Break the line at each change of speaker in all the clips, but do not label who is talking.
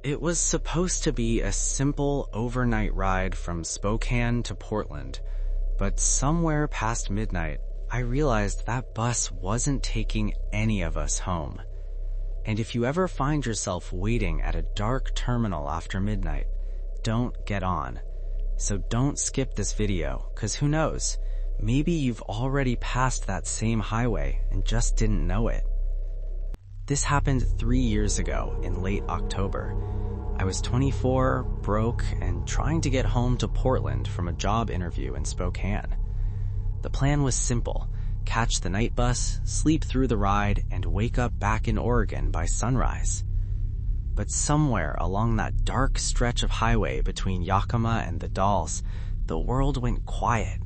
It was supposed to be a simple overnight ride from Spokane to Portland, but somewhere past midnight, I realized that bus wasn't taking any of us home. And if you ever find yourself waiting at a dark terminal after midnight, don't get on. So don't skip this video, 'cause who knows, maybe you've already passed that same highway and just didn't know it. This happened 3 years ago in late October. I was 24, broke, and trying to get home to Portland from a job interview in Spokane. The plan was simple: catch the night bus, sleep through the ride, and wake up back in Oregon by sunrise. But somewhere along that dark stretch of highway between Yakima and the Dalles, the world went quiet,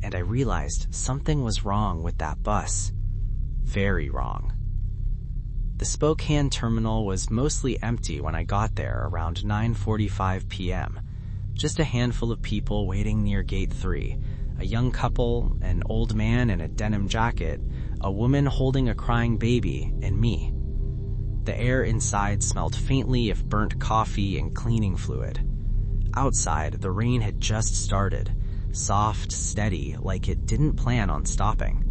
and I realized something was wrong with that bus. Very wrong. The Spokane terminal was mostly empty when I got there around 9:45 p.m. Just a handful of people waiting near Gate 3, a young couple, an old man in a denim jacket, a woman holding a crying baby, and me. The air inside smelled faintly of burnt coffee and cleaning fluid. Outside, the rain had just started, soft, steady, like it didn't plan on stopping.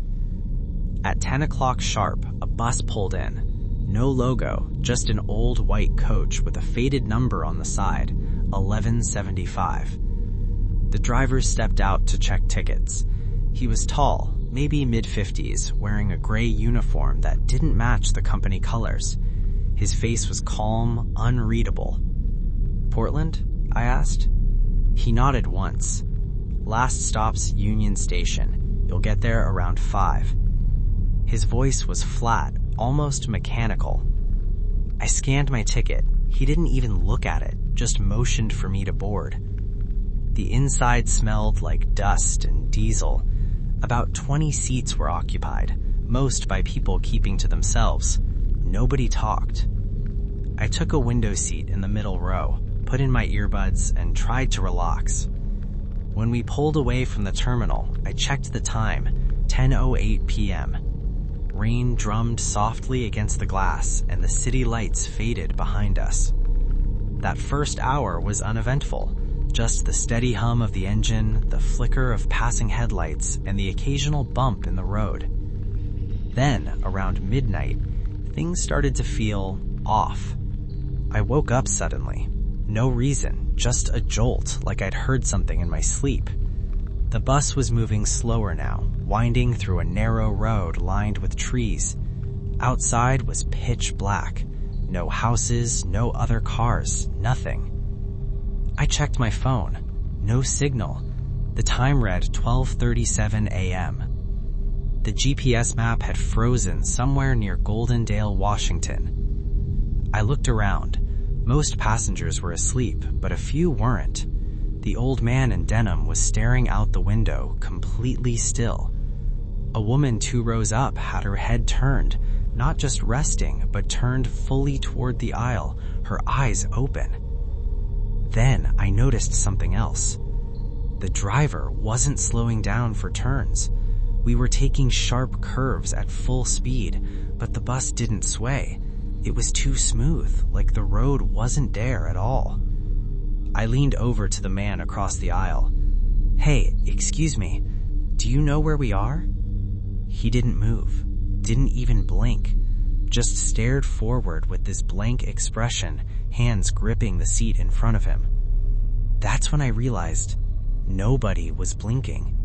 At 10 o'clock sharp, a bus pulled in. No logo, just an old white coach with a faded number on the side, 1175. The driver stepped out to check tickets. He was tall, maybe mid-50s, wearing a gray uniform that didn't match the company colors. His face was calm, unreadable. "Portland?" I asked. He nodded once. "Last stop's Union Station. You'll get there around 5. His voice was flat, almost mechanical. I scanned my ticket. He didn't even look at it, just motioned for me to board. The inside smelled like dust and diesel. About 20 seats were occupied, most by people keeping to themselves. Nobody talked. I took a window seat in the middle row, put in my earbuds, and tried to relax. When we pulled away from the terminal, I checked the time, 10:08 p.m. Rain drummed softly against the glass, and the city lights faded behind us. That first hour was uneventful, just the steady hum of the engine, the flicker of passing headlights, and the occasional bump in the road. Then, around midnight, things started to feel off. I woke up suddenly. No reason, just a jolt, like I'd heard something in my sleep. The bus was moving slower now, winding through a narrow road lined with trees. Outside was pitch black. No houses, no other cars, nothing. I checked my phone. No signal. The time read 12:37 a.m. The GPS map had frozen somewhere near Goldendale, Washington. I looked around. Most passengers were asleep, but a few weren't. The old man in denim was staring out the window, completely still. A woman 2 rows up had her head turned, not just resting, but turned fully toward the aisle, her eyes open. Then I noticed something else. The driver wasn't slowing down for turns. We were taking sharp curves at full speed, but the bus didn't sway. It was too smooth, like the road wasn't there at all. I leaned over to the man across the aisle. "Hey, excuse me, do you know where we are?" He didn't move, didn't even blink, just stared forward with this blank expression, hands gripping the seat in front of him. That's when I realized nobody was blinking.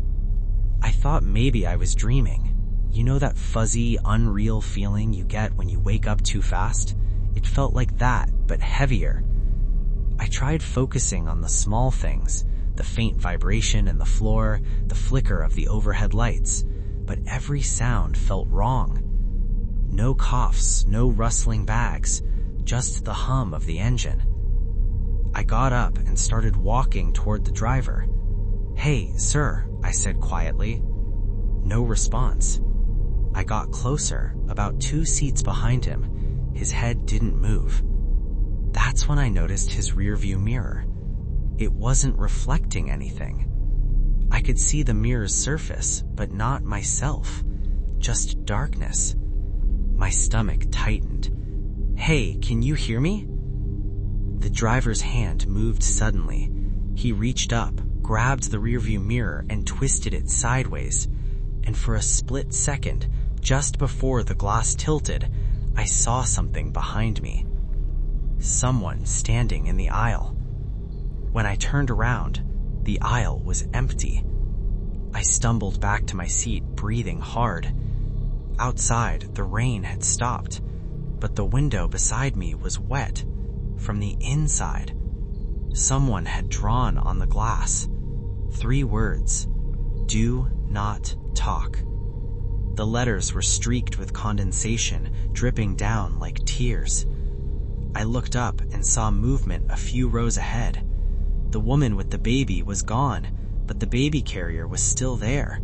I thought maybe I was dreaming. You know that fuzzy, unreal feeling you get when you wake up too fast? It felt like that, but heavier. I tried focusing on the small things, the faint vibration in the floor, the flicker of the overhead lights, but every sound felt wrong. No coughs, no rustling bags, just the hum of the engine. I got up and started walking toward the driver. "Hey, sir," I said quietly. No response. I got closer, about 2 seats behind him. His head didn't move. That's when I noticed his rearview mirror. It wasn't reflecting anything. I could see the mirror's surface, but not myself. Just darkness. My stomach tightened. "Hey, can you hear me?" The driver's hand moved suddenly. He reached up, grabbed the rearview mirror, and twisted it sideways. And for a split second, just before the glass tilted, I saw something behind me. Someone standing in the aisle. When I turned around, the aisle was empty. I stumbled back to my seat, breathing hard. Outside, the rain had stopped, but the window beside me was wet. From the inside, someone had drawn on the glass 3 words: "Do not talk." The letters were streaked with condensation, dripping down like tears. I looked up and saw movement a few rows ahead. The woman with the baby was gone, but the baby carrier was still there.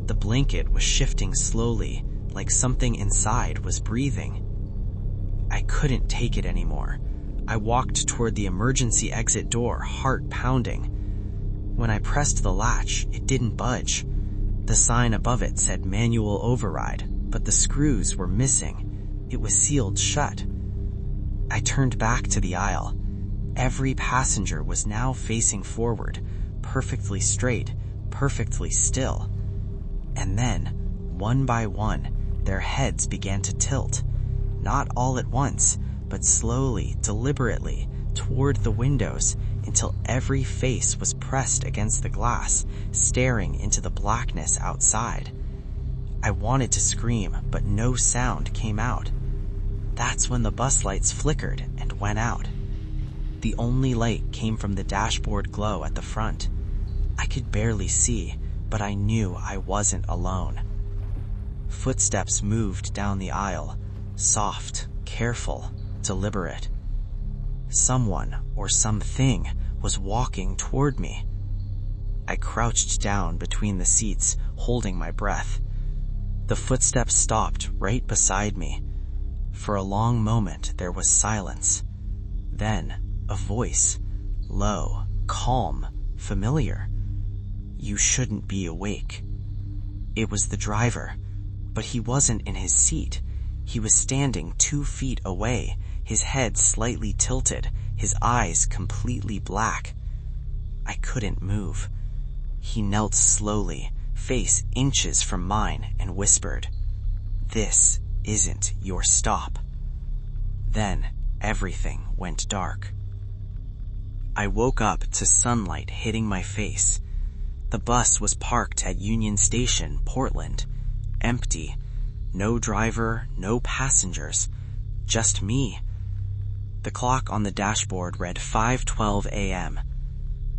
The blanket was shifting slowly, like something inside was breathing. I couldn't take it anymore. I walked toward the emergency exit door, heart pounding. When I pressed the latch, it didn't budge. The sign above it said manual override, but the screws were missing. It was sealed shut. I turned back to the aisle. Every passenger was now facing forward, perfectly straight, perfectly still. And then, one by one, their heads began to tilt. Not all at once, but slowly, deliberately, toward the windows, until every face was pressed against the glass, staring into the blackness outside. I wanted to scream, but no sound came out. That's when the bus lights flickered and went out. The only light came from the dashboard glow at the front. I could barely see, but I knew I wasn't alone. Footsteps moved down the aisle, soft, careful, deliberate. Someone or something was walking toward me. I crouched down between the seats, holding my breath. The footsteps stopped right beside me. For a long moment there was silence. Then a voice, low, calm, familiar. "You shouldn't be awake." It was the driver, but he wasn't in his seat. He was standing 2 feet away, his head slightly tilted, his eyes completely black. I couldn't move. He knelt slowly, face inches from mine, and whispered, "This isn't your stop." Then everything went dark. I woke up to sunlight hitting my face. The bus was parked at Union Station, Portland, empty. No driver, no passengers, just me. The clock on the dashboard read 5:12 a.m.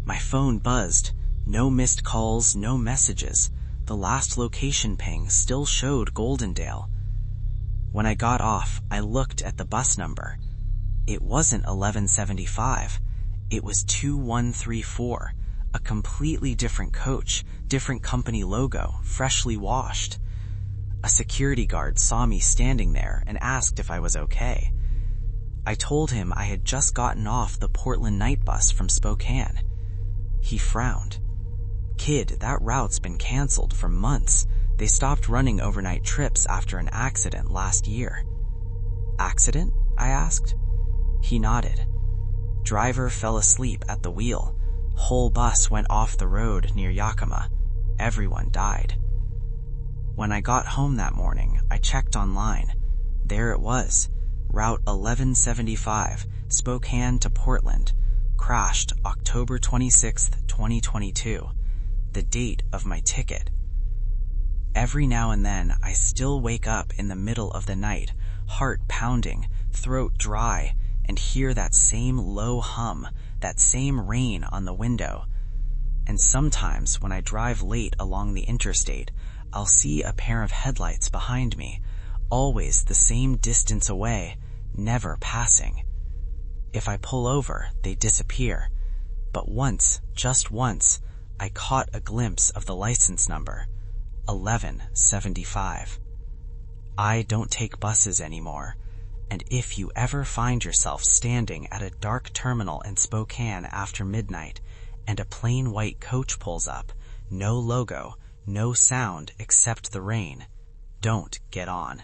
My phone buzzed. No missed calls, no messages. The last location ping still showed Goldendale. When I got off, I looked at the bus number. It wasn't 1175. It was 2134, a completely different coach, different company logo, freshly washed. A security guard saw me standing there and asked if I was okay. I told him I had just gotten off the Portland night bus from Spokane. He frowned. "Kid, that route's been canceled for months. They stopped running overnight trips after an accident last year." "Accident?" I asked. He nodded. Driver fell asleep at the wheel. Whole bus went off the road near Yakima. Everyone died. When I got home that morning, I checked online. There it was, Route 1175, Spokane to Portland, crashed October 26th, 2022, the date of my ticket. Every now and then, I still wake up in the middle of the night, heart pounding, throat dry, and hear that same low hum, that same rain on the window. And sometimes when I drive late along the interstate, I'll see a pair of headlights behind me, always the same distance away, never passing. If I pull over, they disappear. But once, just once, I caught a glimpse of the license number, 1175. I don't take buses anymore, and if you ever find yourself standing at a dark terminal in Spokane after midnight, and a plain white coach pulls up, no logo, no sound except the rain, don't get on.